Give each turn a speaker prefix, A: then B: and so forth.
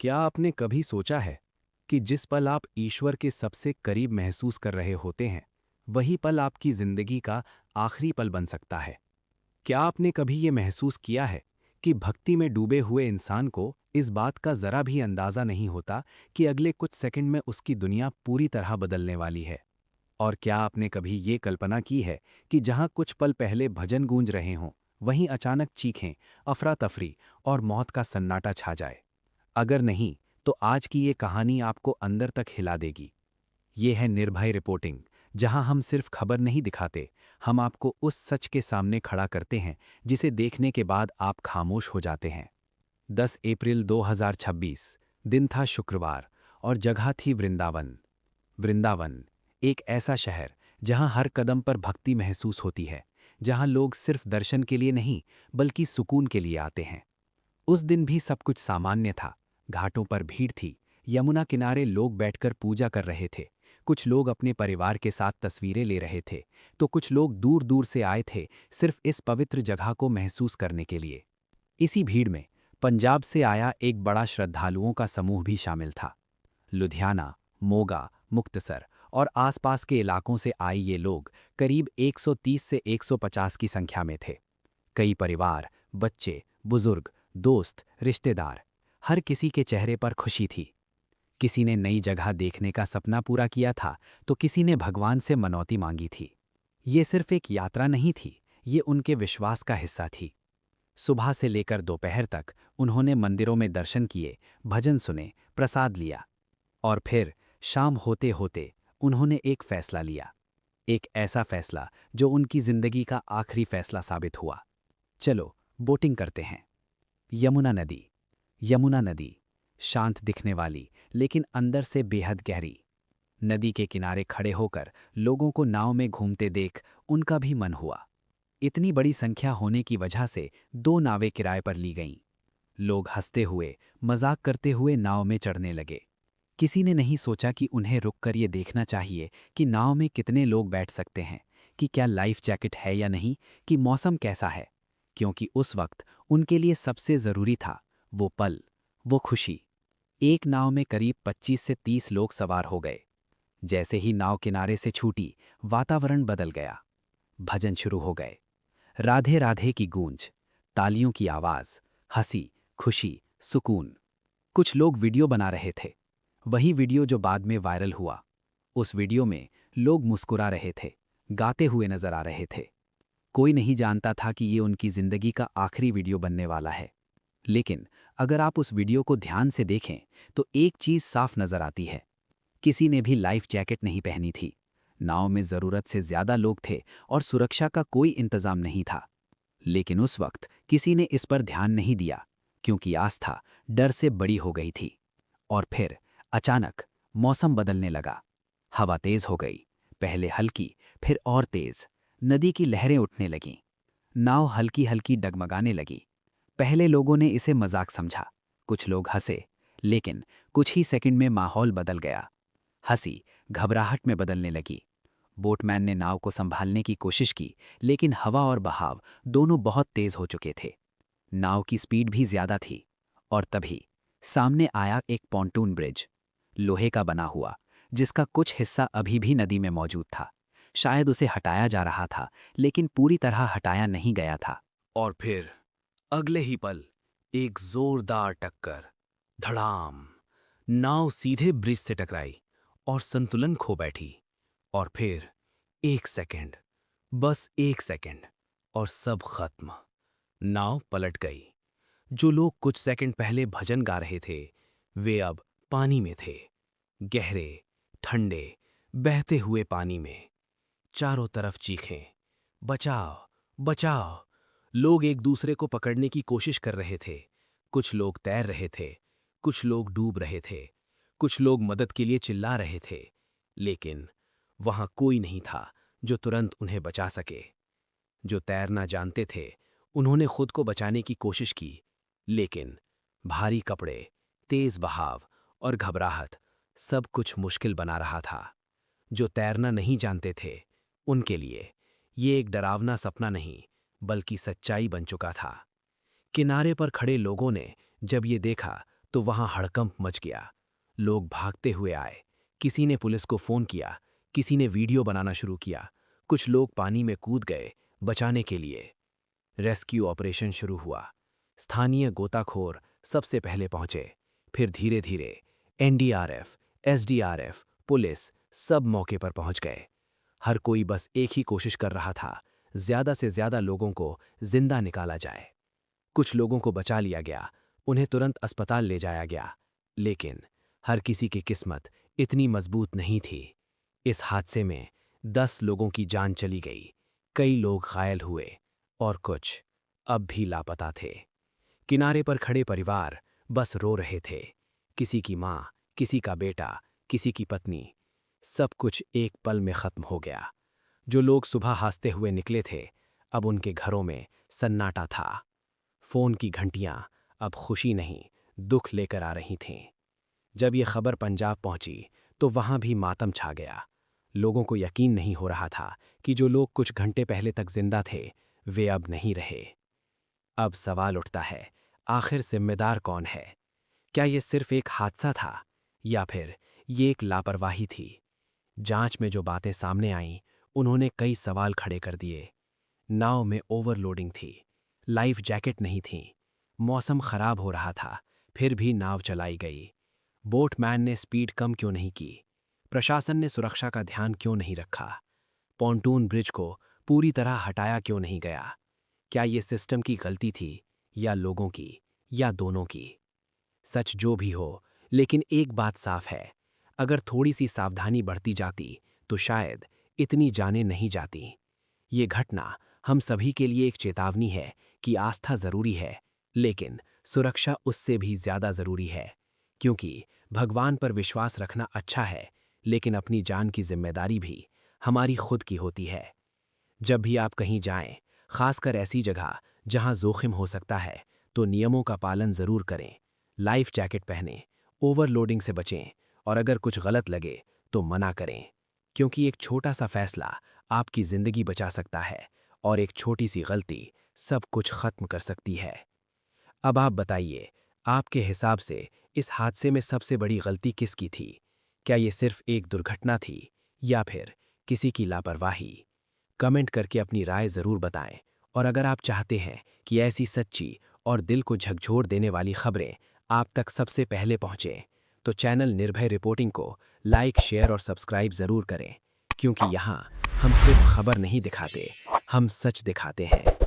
A: क्या आपने कभी सोचा है कि जिस पल आप ईश्वर के सबसे करीब महसूस कर रहे होते हैं, वही पल आपकी जिंदगी का आखिरी पल बन सकता है? क्या आपने कभी ये महसूस किया है कि भक्ति में डूबे हुए इंसान को इस बात का जरा भी अंदाजा नहीं होता कि अगले कुछ सेकंड में उसकी दुनिया पूरी तरह बदलने वाली है? और क्या आपने कभी ये कल्पना की है कि जहां कुछ पल पहले भजन गूंज रहे हों, वहीं अचानक चीखें, अफरा तफरी और मौत का सन्नाटा छा जाए? अगर नहीं, तो आज की ये कहानी आपको अंदर तक हिला देगी। ये है निर्भय रिपोर्टिंग, जहां हम सिर्फ खबर नहीं दिखाते, हम आपको उस सच के सामने खड़ा करते हैं जिसे देखने के बाद आप खामोश हो जाते हैं। 10 अप्रैल 2026, दिन था शुक्रवार और जगह थी वृंदावन। वृंदावन, एक ऐसा शहर जहां हर कदम पर भक्ति महसूस होती है, जहां लोग सिर्फ दर्शन के लिए नहीं, बल्कि सुकून के लिए आते हैं। उस दिन भी सब कुछ सामान्य था। घाटों पर भीड़ थी, यमुना किनारे लोग बैठकर पूजा कर रहे थे। कुछ लोग अपने परिवार के साथ तस्वीरें ले रहे थे, तो कुछ लोग दूर दूर से आए थे सिर्फ इस पवित्र जगह को महसूस करने के लिए। इसी भीड़ में पंजाब से आया एक बड़ा श्रद्धालुओं का समूह भी शामिल था। लुधियाना, मोगा, मुक्तसर और आसपास के इलाकों से आए ये लोग करीब 130 से 150 की संख्या में थे। कई परिवार, बच्चे, बुजुर्ग, दोस्त, रिश्तेदार, हर किसी के चेहरे पर खुशी थी। किसी ने नई जगह देखने का सपना पूरा किया था, तो किसी ने भगवान से मनौती मांगी थी। ये सिर्फ एक यात्रा नहीं थी, ये उनके विश्वास का हिस्सा थी। सुबह से लेकर दोपहर तक उन्होंने मंदिरों में दर्शन किए, भजन सुने, प्रसाद लिया। और फिर शाम होते होते उन्होंने एक फैसला लिया। एक ऐसा फैसला जो उनकी जिंदगी का आखिरी फैसला साबित हुआ। चलो, बोटिंग करते हैं। यमुना नदी। यमुना नदी, शांत दिखने वाली लेकिन अंदर से बेहद गहरी। नदी के किनारे खड़े होकर लोगों को नाव में घूमते देख उनका भी मन हुआ। इतनी बड़ी संख्या होने की वजह से 2 नावें किराए पर ली गईं। लोग हंसते हुए, मजाक करते हुए नाव में चढ़ने लगे। किसी ने नहीं सोचा कि उन्हें रुककर ये देखना चाहिए कि नाव में कितने लोग बैठ सकते हैं, कि क्या लाइफ जैकेट है या नहीं, कि मौसम कैसा है। क्योंकि उस वक्त उनके लिए सबसे जरूरी था वो पल, वो खुशी। एक नाव में करीब 25 से 30 लोग सवार हो गए। जैसे ही नाव किनारे से छूटी, वातावरण बदल गया। भजन शुरू हो गए। राधे राधे की गूंज, तालियों की आवाज, हंसी, खुशी, सुकून। कुछ लोग वीडियो बना रहे थे, वही वीडियो जो बाद में वायरल हुआ। उस वीडियो में लोग मुस्कुरा रहे थे, गाते हुए नजर आ रहे थे। कोई नहीं जानता था कि ये उनकी जिंदगी का आखिरी वीडियो बनने वाला है। लेकिन अगर आप उस वीडियो को ध्यान से देखें, तो एक चीज साफ नजर आती है। किसी ने भी लाइफ जैकेट नहीं पहनी थी। नाव में जरूरत से ज्यादा लोग थे और सुरक्षा का कोई इंतजाम नहीं था। लेकिन उस वक्त किसी ने इस पर ध्यान नहीं दिया, क्योंकि आस्था डर से बड़ी हो गई थी। और फिर अचानक मौसम बदलने लगा। हवा तेज हो गई, पहले हल्की, फिर और तेज। नदी की लहरें उठने लगीं। नाव हल्की हल्की डगमगाने लगी। पहले लोगों ने इसे मजाक समझा, कुछ लोग हंसे, लेकिन कुछ ही सेकंड में माहौल बदल गया। हंसी घबराहट में बदलने लगी। बोटमैन ने नाव को संभालने की कोशिश की, लेकिन हवा और बहाव दोनों बहुत तेज हो चुके थे। नाव की स्पीड भी ज्यादा थी। और तभी सामने आया एक पॉन्टून ब्रिज, लोहे का बना हुआ, जिसका कुछ हिस्सा अभी भी नदी में मौजूद था। शायद उसे हटाया जा रहा था, लेकिन पूरी तरह हटाया नहीं गया था। और फिर अगले ही पल एक जोरदार टक्कर, धड़ाम। नाव सीधे ब्रिज से टकराई और संतुलन खो बैठी। और फिर 1 सेकंड, बस 1 सेकंड, और सब खत्म। नाव पलट गई। जो लोग कुछ सेकंड पहले भजन गा रहे थे, वे अब पानी में थे। गहरे, ठंडे, बहते हुए पानी में। चारों तरफ चीखें, बचाओ, बचाओ। लोग एक दूसरे को पकड़ने की कोशिश कर रहे थे। कुछ लोग तैर रहे थे, कुछ लोग डूब रहे थे, कुछ लोग मदद के लिए चिल्ला रहे थे। लेकिन वहां कोई नहीं था जो तुरंत उन्हें बचा सके। जो तैरना जानते थे, उन्होंने खुद को बचाने की कोशिश की, लेकिन भारी कपड़े, तेज बहाव और घबराहट सब कुछ मुश्किल बना रहा था। जो तैरना नहीं जानते थे, उनके लिए ये एक डरावना सपना नहीं, बल्कि सच्चाई बन चुका था। किनारे पर खड़े लोगों ने जब ये देखा, तो वहां हड़कंप मच गया। लोग भागते हुए आए। किसी ने पुलिस को फोन किया, किसी ने वीडियो बनाना शुरू किया। कुछ लोग पानी में कूद गए बचाने के लिए। रेस्क्यू ऑपरेशन शुरू हुआ। स्थानीय गोताखोर सबसे पहले पहुंचे। फिर धीरे धीरे एनडीआरएफ, एसडीआरएफ, पुलिस सब मौके पर पहुंच गए। हर कोई बस एक ही कोशिश कर रहा था, ज्यादा से ज्यादा लोगों को जिंदा निकाला जाए। कुछ लोगों को बचा लिया गया, उन्हें तुरंत अस्पताल ले जाया गया। लेकिन हर किसी की किस्मत इतनी मजबूत नहीं थी। इस हादसे में 10 लोगों की जान चली गई, कई लोग घायल हुए और कुछ अब भी लापता थे। किनारे पर खड़े परिवार बस रो रहे थे। किसी की माँ, किसी का बेटा, किसी की पत्नी, सब कुछ एक पल में खत्म हो गया। जो लोग सुबह हंसते हुए निकले थे, अब उनके घरों में सन्नाटा था। फोन की घंटियां अब खुशी नहीं, दुख लेकर आ रही थीं। जब ये खबर पंजाब पहुंची तो वहां भी मातम छा गया। लोगों को यकीन नहीं हो रहा था कि जो लोग कुछ घंटे पहले तक जिंदा थे, वे अब नहीं रहे। अब सवाल उठता है, आखिर जिम्मेदार कौन है? क्या ये सिर्फ एक हादसा था या फिर ये एक लापरवाही थी? जांच में जो बातें सामने आईं, उन्होंने कई सवाल खड़े कर दिए। नाव में ओवरलोडिंग थी, लाइफ जैकेट नहीं थी, मौसम खराब हो रहा था, फिर भी नाव चलाई गई। बोटमैन ने स्पीड कम क्यों नहीं की? प्रशासन ने सुरक्षा का ध्यान क्यों नहीं रखा? पॉन्टून ब्रिज को पूरी तरह हटाया क्यों नहीं गया? क्या ये सिस्टम की गलती थी या लोगों की या दोनों की? सच जो भी हो, लेकिन एक बात साफ है, अगर थोड़ी सी सावधानी बढ़ती जाती तो शायद इतनी जानें नहीं जाती। ये घटना हम सभी के लिए एक चेतावनी है कि आस्था जरूरी है, लेकिन सुरक्षा उससे भी ज्यादा जरूरी है। क्योंकि भगवान पर विश्वास रखना अच्छा है, लेकिन अपनी जान की जिम्मेदारी भी हमारी खुद की होती है। जब भी आप कहीं जाएं, खासकर ऐसी जगह जहां जोखिम हो सकता है, तो नियमों का पालन जरूर करें। लाइफ जैकेट पहनें, ओवरलोडिंग से बचें और अगर कुछ गलत लगे तो मना करें। क्योंकि एक छोटा सा फैसला आपकी जिंदगी बचा सकता है और एक छोटी सी गलती सब कुछ खत्म कर सकती है। अब आप बताइए, आपके हिसाब से इस हादसे में सबसे बड़ी गलती किसकी थी? क्या ये सिर्फ एक दुर्घटना थी या फिर किसी की लापरवाही? कमेंट करके अपनी राय जरूर बताएं और अगर आप चाहते हैं कि ऐसी सच्ची और दिल को झकझोर देने वाली खबरें आप तक सबसे पहले पहुंचें, तो चैनल निर्भय रिपोर्टिंग को लाइक, शेयर और सब्सक्राइब जरूर करें। क्योंकि यहाँ हम सिर्फ खबर नहीं दिखाते, हम सच दिखाते हैं।